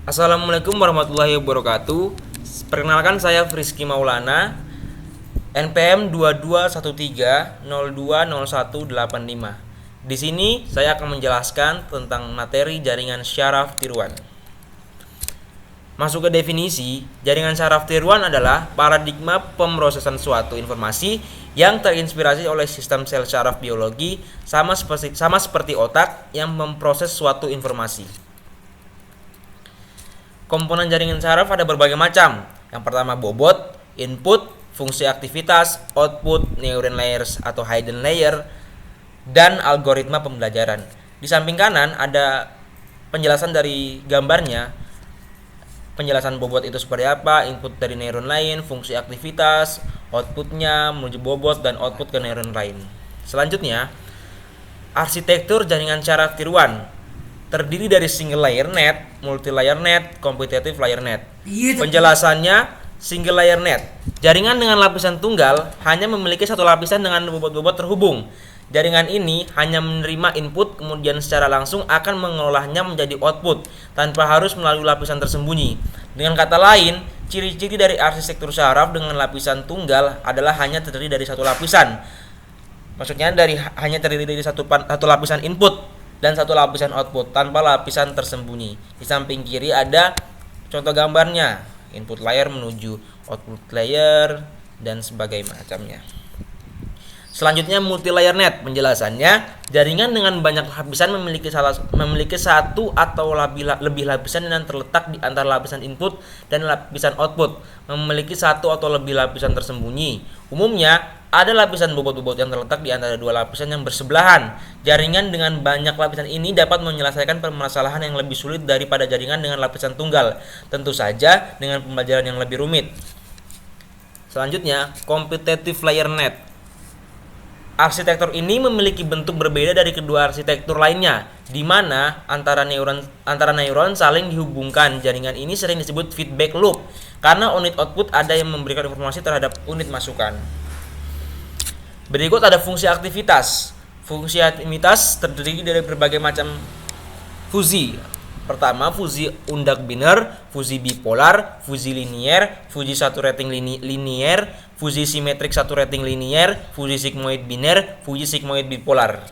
Assalamualaikum warahmatullahi wabarakatuh. Perkenalkan saya Frizky Maulana, NPM 2213020185. Di sini saya akan menjelaskan tentang materi jaringan syaraf tiruan. Masuk ke definisi, jaringan syaraf tiruan adalah paradigma pemrosesan suatu informasi yang terinspirasi oleh sistem sel syaraf biologi sama seperti otak yang memproses suatu informasi. Komponen jaringan syaraf ada berbagai macam. Yang pertama bobot, input, fungsi aktivitas, output, neuron layers atau hidden layer, dan algoritma pembelajaran. Di samping kanan ada penjelasan dari gambarnya. Penjelasan bobot itu seperti apa, input dari neuron lain, fungsi aktivitas, outputnya menuju bobot, dan output ke neuron lain. Selanjutnya, arsitektur jaringan syaraf tiruan terdiri dari single layer net, multi layer net, computative layer net. Penjelasannya, single layer net, jaringan dengan lapisan tunggal hanya memiliki satu lapisan dengan bobot-bobot terhubung. Jaringan ini hanya menerima input, kemudian secara langsung akan mengolahnya menjadi output tanpa harus melalui lapisan tersembunyi. Dengan kata lain, ciri-ciri dari arsitektur syaraf dengan lapisan tunggal adalah hanya terdiri dari satu lapisan. Maksudnya hanya terdiri dari satu lapisan input dan satu lapisan output tanpa lapisan tersembunyi. Di samping kiri ada contoh gambarnya, input layer menuju output layer dan sebagainya macamnya. Selanjutnya multi layer net, penjelasannya jaringan dengan banyak lapisan memiliki satu atau lebih lapisan yang terletak di antara lapisan input dan lapisan output, memiliki satu atau lebih lapisan tersembunyi. Umumnya ada lapisan bobot-bobot yang terletak di antara dua lapisan yang bersebelahan. Jaringan dengan banyak lapisan ini dapat menyelesaikan permasalahan yang lebih sulit daripada jaringan dengan lapisan tunggal, tentu saja dengan pembelajaran yang lebih rumit. Selanjutnya, computative layer net. Arsitektur ini memiliki bentuk berbeda dari kedua arsitektur lainnya, di mana antara neuron saling dihubungkan. Jaringan ini sering disebut feedback loop karena unit output ada yang memberikan informasi terhadap unit masukan. Berikut ada fungsi aktivitas. Fungsi aktivitas terdiri dari berbagai macam fusi. Pertama, fusi undak biner, fusi bipolar, fusi linier, fusi satu rating linier, fusi simetrik satu rating linier, fusi sigmoid biner, fusi sigmoid bipolar.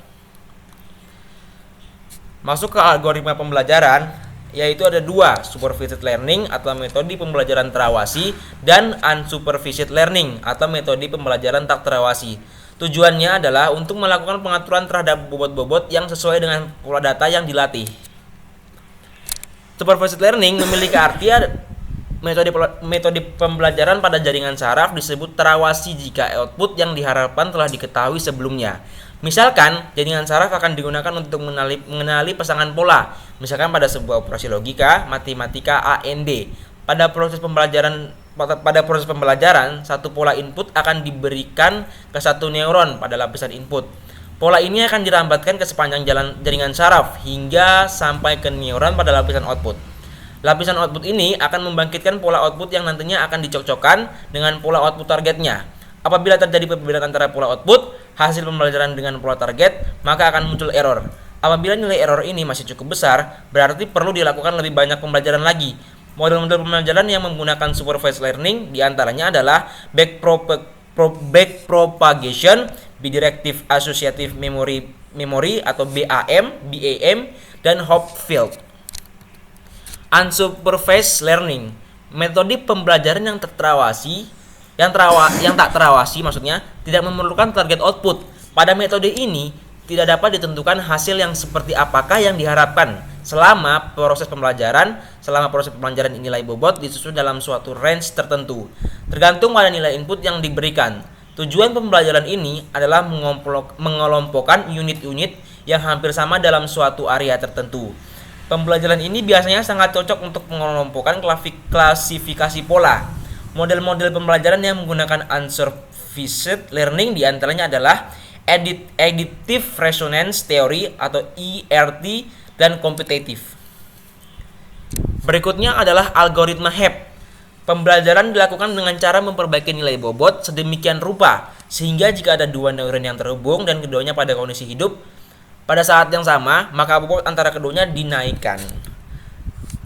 Masuk ke algoritma pembelajaran, yaitu ada dua, supervised learning atau metode pembelajaran terawasi dan unsupervised learning atau metode pembelajaran tak terawasi. Tujuannya adalah untuk melakukan pengaturan terhadap bobot-bobot yang sesuai dengan pola data yang dilatih. Supervised learning memiliki arti metode pembelajaran pada jaringan syaraf disebut terawasi jika output yang diharapkan telah diketahui sebelumnya. Misalkan, jaringan syaraf akan digunakan untuk mengenali pasangan pola, misalkan pada sebuah operasi logika, matematika, AND. Pada proses pembelajaran, satu pola input akan diberikan ke satu neuron pada lapisan input. Pola ini akan dirambatkan ke sepanjang jaringan syaraf hingga sampai ke neuron pada lapisan output. Lapisan output ini akan membangkitkan pola output yang nantinya akan dicocokkan dengan pola output targetnya. Apabila terjadi perbedaan antara pola output, hasil pembelajaran dengan pola target, maka akan muncul error. Apabila nilai error ini masih cukup besar, berarti perlu dilakukan lebih banyak pembelajaran lagi. Model-model pembelajaran yang menggunakan supervised learning diantaranya adalah backpropagation, bidirective associative memory atau BAM, dan Hopfield. Unsupervised learning, metode pembelajaran yang tak terawasi maksudnya tidak memerlukan target output. Pada metode ini tidak dapat ditentukan hasil yang seperti apakah yang diharapkan selama proses pembelajaran nilai bobot disusun dalam suatu range tertentu, tergantung pada nilai input yang diberikan. Tujuan pembelajaran ini adalah mengelompokkan unit-unit yang hampir sama dalam suatu area tertentu. Pembelajaran ini biasanya sangat cocok untuk mengelompokkan klasifikasi pola. Model-model pembelajaran yang menggunakan unsupervised learning diantaranya adalah additive resonance theory atau ERT dan computative. Berikutnya adalah algoritma HEP. Pembelajaran dilakukan dengan cara memperbaiki nilai bobot sedemikian rupa sehingga jika ada dua neuron yang terhubung dan keduanya pada kondisi hidup pada saat yang sama, maka bobot antara keduanya dinaikkan.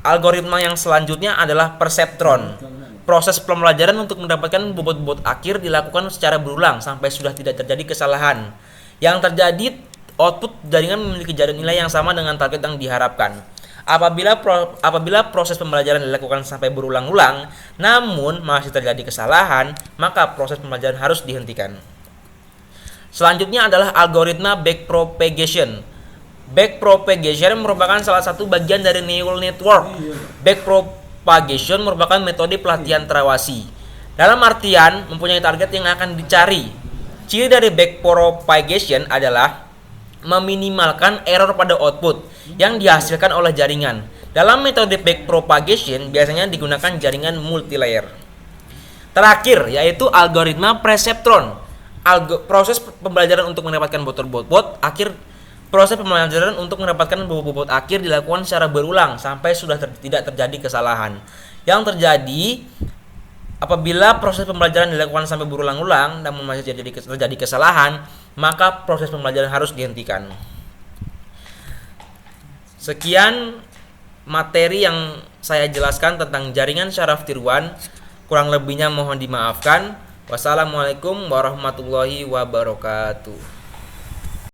Algoritma yang selanjutnya adalah perseptron. Proses pembelajaran untuk mendapatkan bobot-bobot akhir dilakukan secara berulang sampai sudah tidak terjadi kesalahan. Yang terjadi, output jaringan memiliki nilai yang sama dengan target yang diharapkan. Apabila proses pembelajaran dilakukan sampai berulang-ulang, namun masih terjadi kesalahan, maka proses pembelajaran harus dihentikan. Selanjutnya adalah algoritma backpropagation. Backpropagation merupakan salah satu bagian dari neural network. Backpropagation merupakan metode pelatihan terawasi. Dalam artian, mempunyai target yang akan dicari. Ciri dari backpropagation adalah meminimalkan error pada output yang dihasilkan oleh jaringan. Dalam metode backpropagation biasanya digunakan jaringan multilayer. Terakhir yaitu algoritma perseptron. Proses pembelajaran untuk mendapatkan bobot akhir dilakukan secara berulang sampai sudah tidak terjadi kesalahan. Yang terjadi apabila proses pembelajaran dilakukan sampai berulang-ulang namun masih terjadi kesalahan, maka proses pembelajaran harus dihentikan. Sekian materi yang saya jelaskan tentang jaringan syaraf tiruan. Kurang lebihnya mohon dimaafkan. Wassalamualaikum warahmatullahi wabarakatuh.